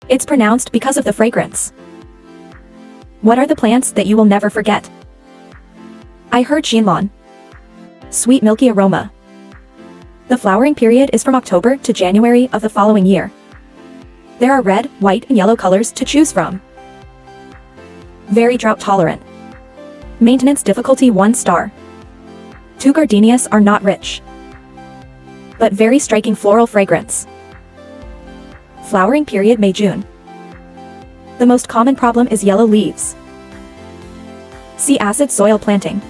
It's pronounced because of the fragrance. What are the plants that you will never forget? I heard Xinlan. Sweet milky aroma. The flowering period is from October to January of the following year. There are red, white, and yellow colors to choose from. Very drought tolerant. Maintenance difficulty 1 star. 2 gardenias are not rich, but very striking floral fragrance. Flowering period May-June. The most common problem is yellow leaves. See acid soil planting.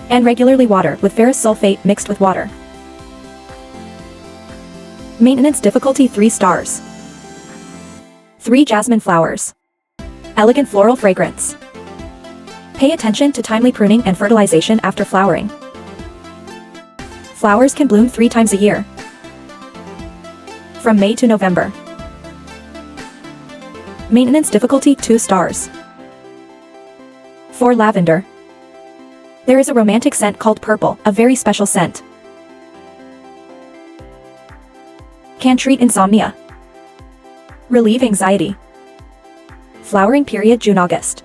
And regularly water with ferrous sulfate mixed with water. Maintenance difficulty 3 stars. 3 jasmine flowers. Elegant floral fragrance. Pay attention to timely pruning and fertilization after flowering. Flowers can bloom 3 times a year, from May to November. Maintenance difficulty 2 stars. 4 lavender. There is a romantic scent called purple, a very special scent. Can treat insomnia. Relieve anxiety. Flowering period June-August.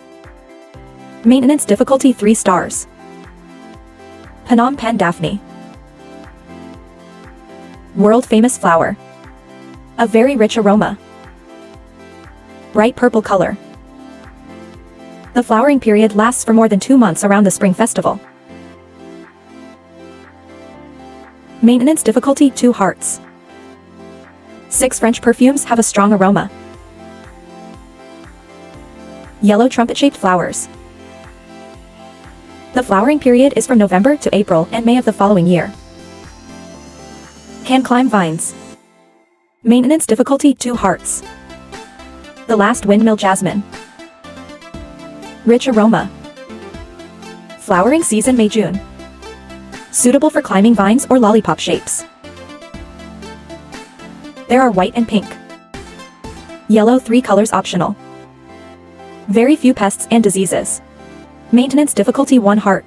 Maintenance difficulty 3 stars. Phnom Penh Daphne. World-famous flower. A very rich aroma. Bright purple color. The flowering period lasts for more than 2 months around the Spring Festival. Maintenance difficulty 2 hearts. 6 French perfumes have a strong aroma. Yellow trumpet-shaped flowers. The flowering period is from November to April and May of the following year. Can climb vines. Maintenance difficulty 2 hearts. The last windmill jasmine. Rich aroma. Flowering season May-June. Suitable for climbing vines or lollipop shapes. There are white and pink. Yellow 3 colors optional. Very few pests and diseases. Maintenance difficulty 1 heart.